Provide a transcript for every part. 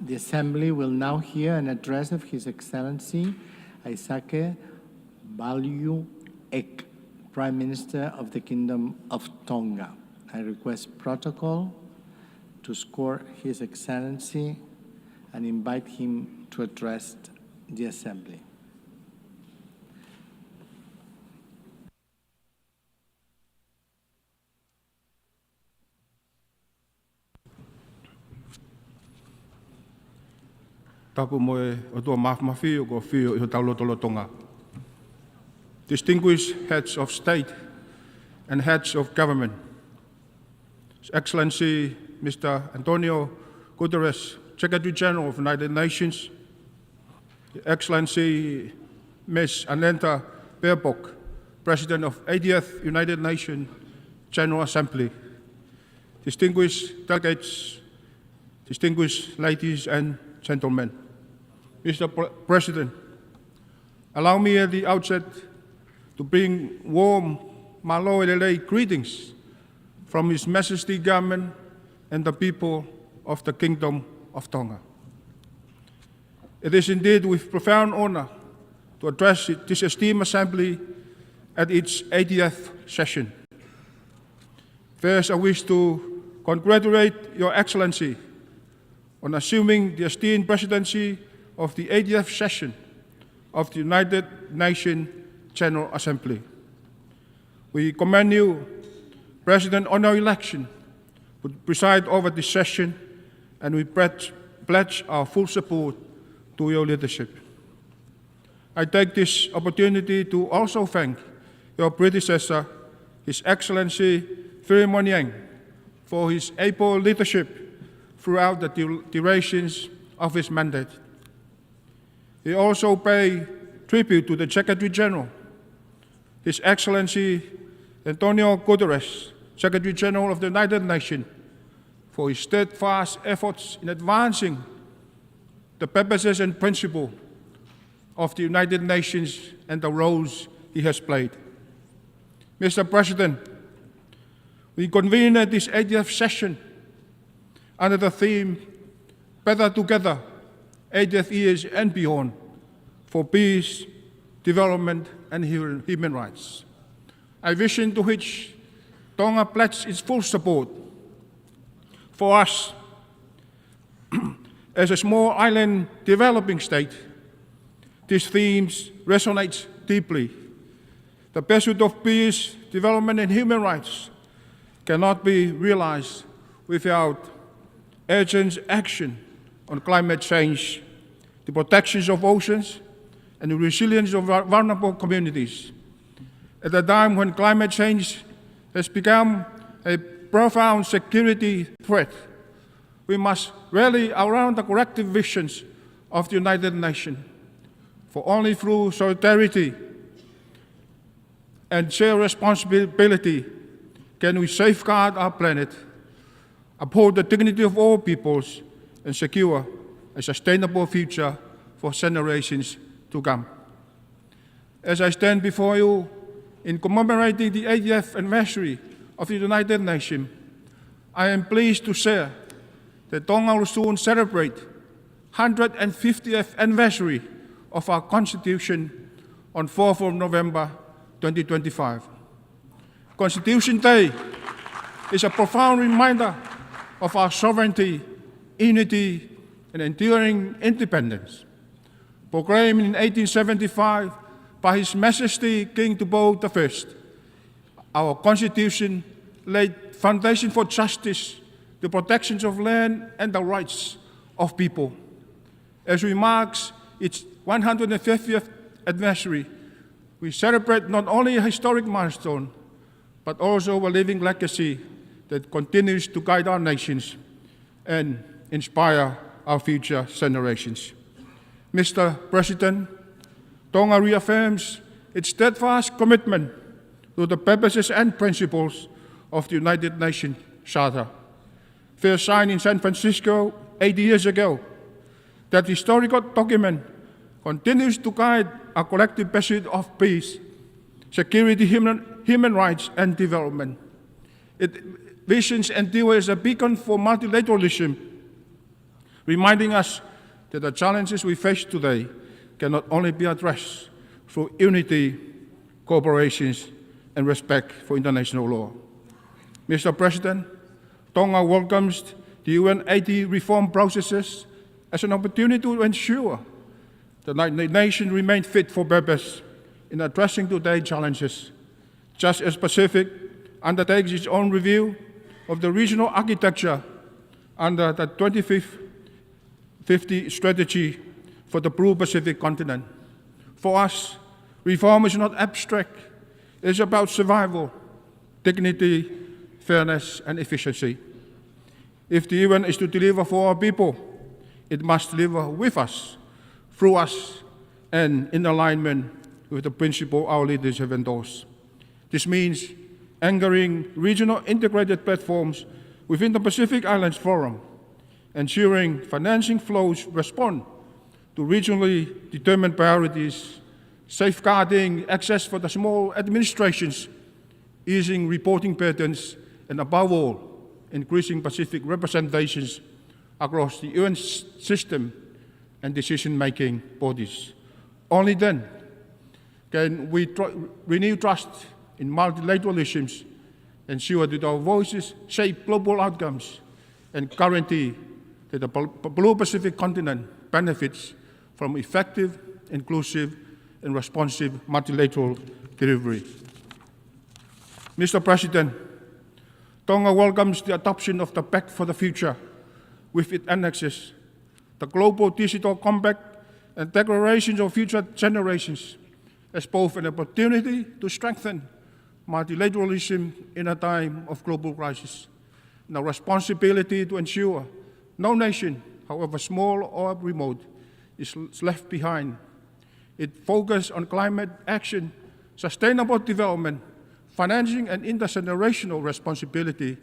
The Assembly will now hear an address of His Excellency ʻAisake Valu, Prime Minister of the Kingdom of Tonga. I request protocol to score His Excellency and invite him to address the Assembly. Tapu moe o tua mafi o ko whio i ho taulotolo Tonga. Distinguished heads of state and heads of government, His Excellency Mr. Antonio Guterres, Secretary General of the United Nations, His Excellency Ms. Annette Baerbock, President of 80th United Nations General Assembly, distinguished delegates, distinguished ladies and gentlemen. Mr. President, allow me at the outset to bring warm Māloelelei greetings from His Majesty Government and the people of the Kingdom of Tonga. It is indeed with profound honor to address this esteemed Assembly at its 80th session. First, I wish to congratulate Your Excellency on assuming the esteemed presidency of the 80th session of the United Nations General Assembly. We commend you, President on our election, to preside over this session, and we pledge our full support to your leadership. I take this opportunity to also thank your predecessor, His Excellency Philemon, for his able leadership throughout the durations of his mandate. He also paid tribute to the Secretary General, His Excellency Antonio Guterres, Secretary General of the United Nations, for his steadfast efforts in advancing the purposes and principles of the United Nations and the roles he has played. Mr. President, we convene at this 80th session under the theme, Better Together, 80th years and beyond, for peace, development, and human rights. A vision to which Tonga pledges its full support. For us, as a small island developing state, these themes resonate deeply. The pursuit of peace, development, and human rights cannot be realized without urgent action on climate change, the protection of oceans, and the resilience of vulnerable communities. At a time when climate change has become a profound security threat, we must rally around the collective visions of the United Nations. For only through solidarity and shared responsibility can we safeguard our planet, uphold the dignity of all peoples, and secure a sustainable future for generations to come. As I stand before you in commemorating the 80th anniversary of the United Nations, I am pleased to share that Tonga will soon celebrate 150th anniversary of our Constitution on 4th of November 2025. Constitution Day is a profound reminder of our sovereignty, unity, and enduring independence. Proclaimed in 1875 by His Majesty King Tupou I, our Constitution laid foundation for justice, the protection of land, and the rights of people. As we mark its 150th anniversary, we celebrate not only a historic milestone, but also a living legacy that continues to guide our nations and inspire our future generations. Mr. President, Tonga reaffirms its steadfast commitment to the purposes and principles of the United Nations Charter, first signed in San Francisco 80 years ago. That historical document continues to guide our collective pursuit of peace, security, human rights, and development. It visions endure as a beacon for multilateralism, reminding us that the challenges we face today cannot only be addressed through unity, cooperation, and respect for international law. Mr. President, Tonga welcomes the UN 80 reform processes as an opportunity to ensure that the nation remain fit for purpose in addressing today's challenges, just as Pacific undertakes its own review of the regional architecture under the 2050 strategy for the Blue Pacific continent. For us, reform is not abstract. It is about survival, dignity, fairness, and efficiency. If the UN is to deliver for our people, it must deliver with us, through us, and in alignment with the principle our leaders have endorsed. This means anchoring regional integrated platforms within the Pacific Islands Forum, ensuring financing flows respond to regionally determined priorities, safeguarding access for the small administrations, easing reporting patterns, and above all, increasing Pacific representations across the UN system and decision-making bodies. Only then can we renew trust in multilateralism, ensure that our voices shape global outcomes, and guarantee that the Blue Pacific continent benefits from effective, inclusive, and responsive multilateral delivery. Mr. President, Tonga welcomes the adoption of the Pact for the Future with its annexes, the Global Digital Compact and declarations of future generations as both an opportunity to strengthen multilateralism in a time of global crisis, and a responsibility to ensure no nation, however small or remote, is left behind. It focuses on climate action, sustainable development, financing, and intergenerational responsibility,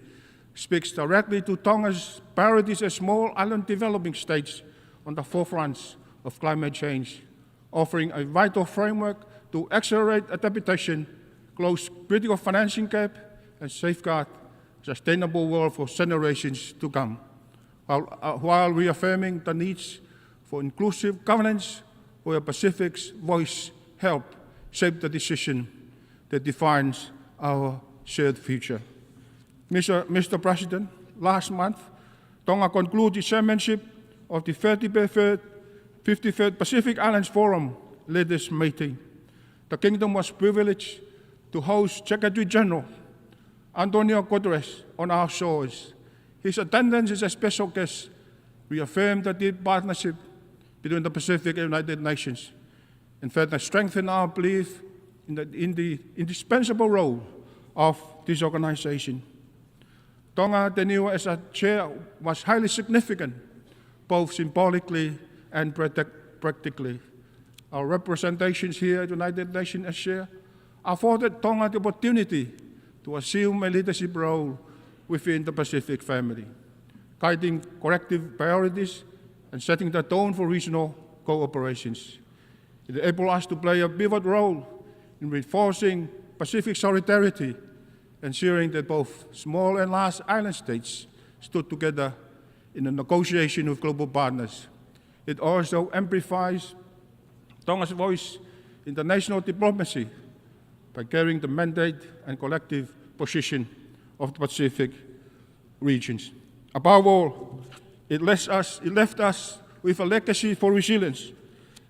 speaks directly to Tonga's priorities as small island developing states on the forefront of climate change, offering a vital framework to accelerate adaptation, close critical financing gap, and safeguard a sustainable world for generations to come, while reaffirming the needs for inclusive governance where Pacific's voice help shape the decision that defines our shared future. Mr. President, last month, Tonga concluded its chairmanship of the 53rd Pacific Islands Forum Leaders Meeting. The Kingdom was privileged to host Secretary General Antonio Guterres on our shores. His attendance as a special guest reaffirmed the deep partnership between the Pacific and United Nations, and further strengthened our belief in the indispensable role of this organization. Tonga tenure as a chair was highly significant, both symbolically and practically. Our representations here at the United Nations as chair afforded Tonga the opportunity to assume a leadership role within the Pacific family, guiding collective priorities and setting the tone for regional cooperations. It enabled us to play a pivotal role in reinforcing Pacific solidarity, ensuring that both small and large island states stood together in a negotiation with global partners. It also amplifies Tonga's voice in international diplomacy by carrying the mandate and collective position of the Pacific regions. Above all, it left us with a legacy for resilience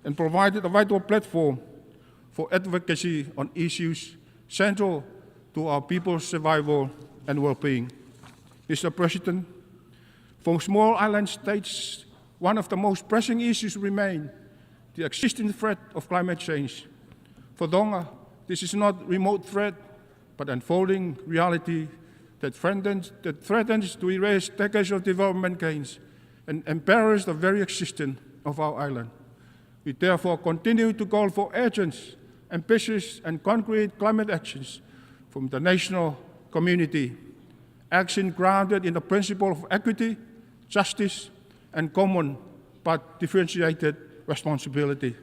and provided a vital platform for advocacy on issues central to our people's survival and well-being. Mr. President, for small island states, one of the most pressing issues remain the existing threat of climate change. For Tonga, this is not a remote threat, but unfolding reality that threatens to erase decades of development gains and imperils the very existence of our island. We therefore continue to call for urgent, ambitious, and concrete climate actions from the national community, action grounded in the principle of equity, justice, and common but differentiated responsibility.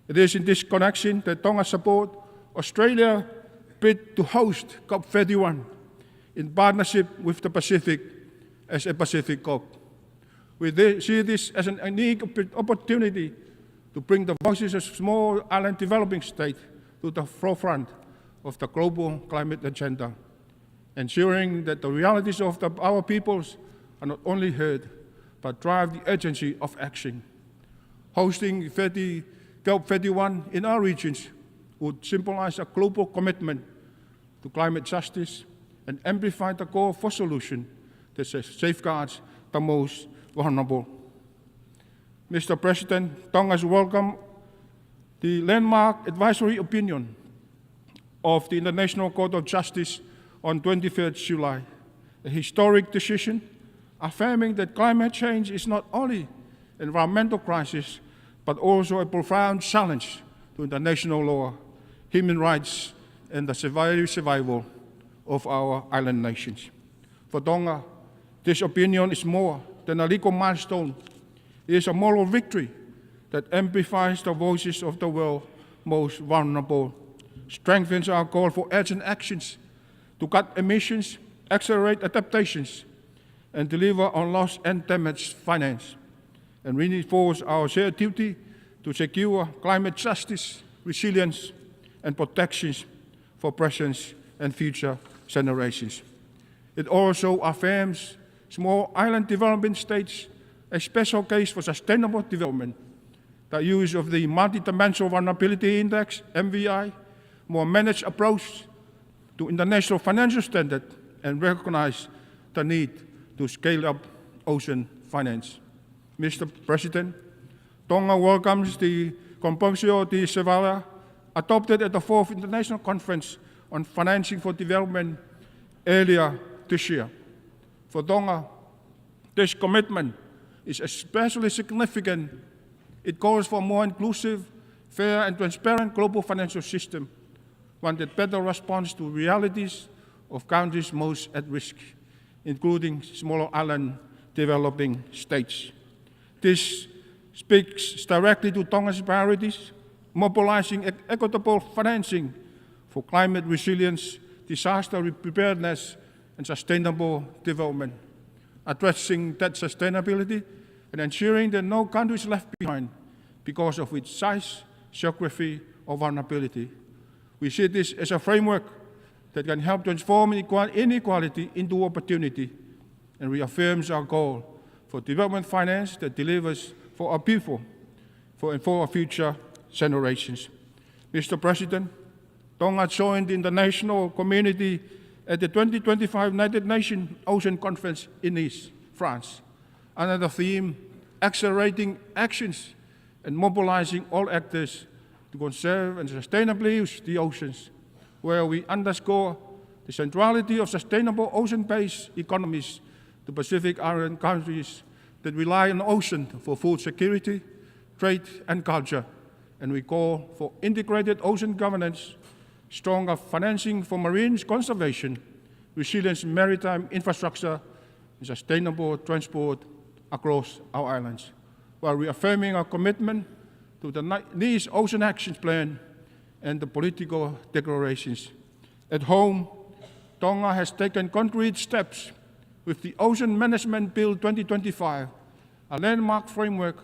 It is in this connection that Tonga supports Australia bid to host COP31 in partnership with the Pacific as a Pacific COP. see this as an unique opportunity to bring the voices of small island developing states to the forefront of the global climate agenda, ensuring that the realities of our peoples are not only heard, but drive the urgency of action. Hosting COP31 in our regions would symbolize a global commitment to climate justice and amplify the call for solutions that safeguards the most vulnerable. Mr. President, Tonga has welcomed the landmark advisory opinion of the International Court of Justice on 23rd July, a historic decision affirming that climate change is not only an environmental crisis, but also a profound challenge to international law, human rights, and the survival of our island nations. For Tonga, this opinion is more than a legal milestone. It is a moral victory that amplifies the voices of the world's most vulnerable, strengthens our call for urgent actions to cut emissions, accelerate adaptations, and deliver on lost and damaged finance, and reinforce our shared duty to secure climate justice, resilience, and protections for present and future generations. It also affirms small island developing states a special case for sustainable development. The use of the Multidimensional Vulnerability Index, MVI, more managed approach to international financial standard, and recognize the need to scale up ocean finance. Mr. President, Tonga welcomes the Comprising de Sevala adopted at the 4th International Conference on Financing for Development earlier this year. For Tonga, this commitment is especially significant. It calls for a more inclusive, fair, and transparent global financial system, one that better responds to realities of countries most at risk, including smaller island developing states. This speaks directly to Tonga's priorities, mobilizing equitable financing for climate resilience, disaster preparedness, and sustainable development, addressing that sustainability and ensuring that no country is left behind because of its size, geography, or vulnerability. We see this as a framework that can help transform inequality into opportunity and reaffirms our goal for development finance that delivers for our people and for our future generations. Mr. President, Tonga joined the international community at the 2025 United Nations Ocean Conference in Nice, France, under the theme, Accelerating Actions and Mobilizing All Actors to Conserve and Sustainably Use the Oceans, where we underscore the centrality of sustainable ocean-based economies to Pacific Island countries that rely on the ocean for food security, trade, and culture, and we call for integrated ocean governance, stronger financing for marine conservation, resilient maritime infrastructure, and sustainable transport across our islands, while reaffirming our commitment to the Nice Ocean Action Plan and the political declarations. At home, Tonga has taken concrete steps with the Ocean Management Bill 2025, a landmark framework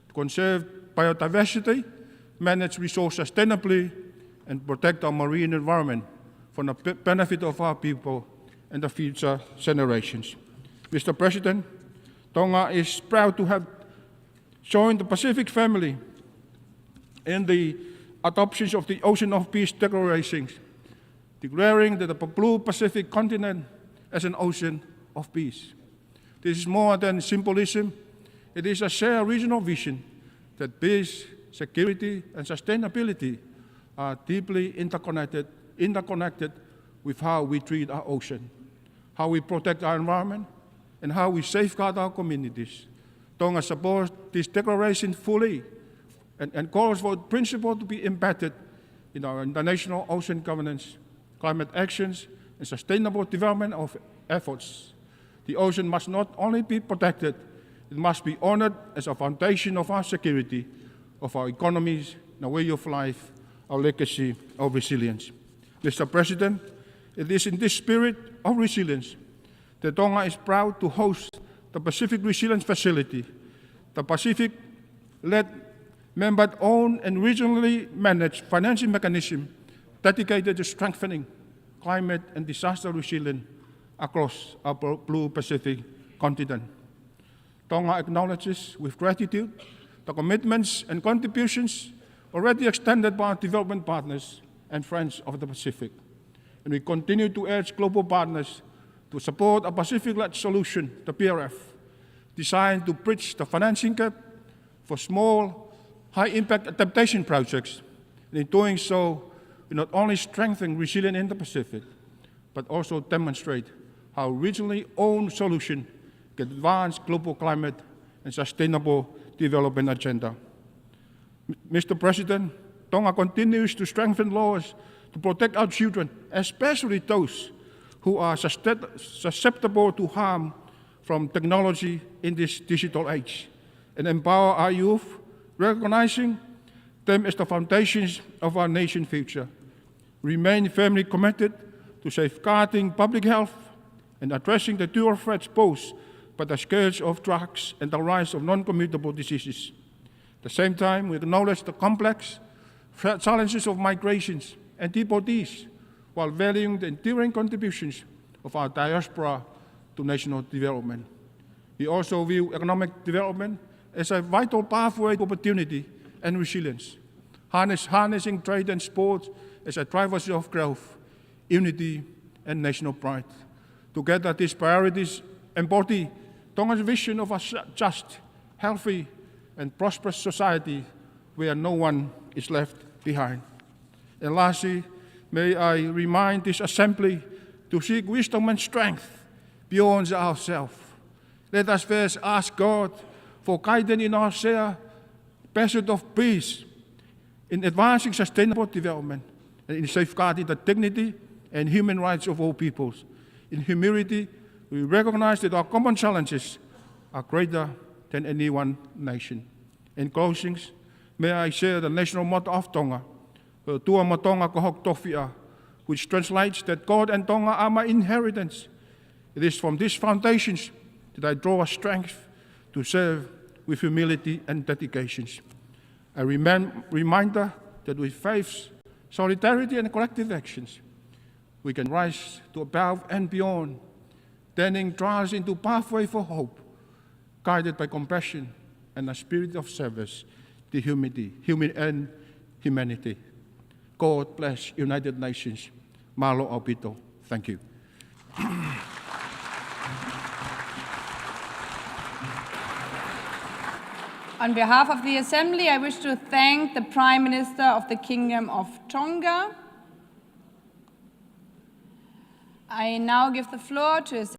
to conserve biodiversity, manage resources sustainably, and protect our marine environment for the benefit of our people and the future generations. Mr. President, Tonga is proud to have joined the Pacific family in the adoption of the Ocean of Peace declarations, declaring that the Blue Pacific continent as an ocean of peace. This is more than symbolism. It is a shared regional vision that peace, security, and sustainability are deeply interconnected with how we treat our ocean, how we protect our environment, and how we safeguard our communities. Tonga supports this declaration fully and calls for the principle to be embedded in our international ocean governance, climate actions, and sustainable development of efforts. The ocean must not only be protected, it must be honored as a foundation of our security, of our economies, and our way of life, our legacy of resilience. Mr. President, it is in this spirit of resilience that Tonga is proud to host the Pacific Resilience Facility, the Pacific-led member-owned and regionally managed financing mechanism dedicated to strengthening climate and disaster resilience across our Blue Pacific continent. Tonga acknowledges with gratitude the commitments and contributions already extended by our development partners and friends of the Pacific. And we continue to urge global partners to support a Pacific-led solution, the PRF, designed to bridge the financing gap for small, high-impact adaptation projects. And in doing so, we not only strengthen resilience in the Pacific, but also demonstrate how regionally owned solutions can advance global climate and sustainable development agenda. Mr. President, Tonga continues to strengthen laws to protect our children, especially those who are susceptible to harm from technology in this digital age, and empower our youth, recognizing them as the foundations of our nation's future. Remain firmly committed to safeguarding public health and addressing the dual threats posed by the scourge of drugs and the rise of non-communicable diseases. At the same time, we acknowledge the complex challenges of migrations and deportees, while valuing the enduring contributions of our diaspora to national development. We also view economic development as a vital pathway to opportunity and resilience, harnessing trade and sport as a drivers of growth, unity, and national pride. Together, these priorities embody Tonga's vision of a just, healthy, and prosperous society where no one is left behind. And lastly, may I remind this assembly to seek wisdom and strength beyond ourselves. Let us first ask God for guidance in our shared pursuit of peace, in advancing sustainable development, and in safeguarding the dignity and human rights of all peoples. In humility, we recognize that our common challenges are greater than any one nation. In closing, may I share the national motto of Tonga, Tua Matonga Kohok Tofia, which translates that God and Tonga are my inheritance. It is from these foundations that I draw a strength to serve with humility and dedication. A reminder that with faith, solidarity, and collective actions, we can rise to above and beyond, turning trials into pathway for hope, guided by compassion and a spirit of service to humanity. God bless United Nations. Malo Aupito. Thank you. On behalf of the Assembly, I wish to thank the Prime Minister of the Kingdom of Tonga. I now give the floor to His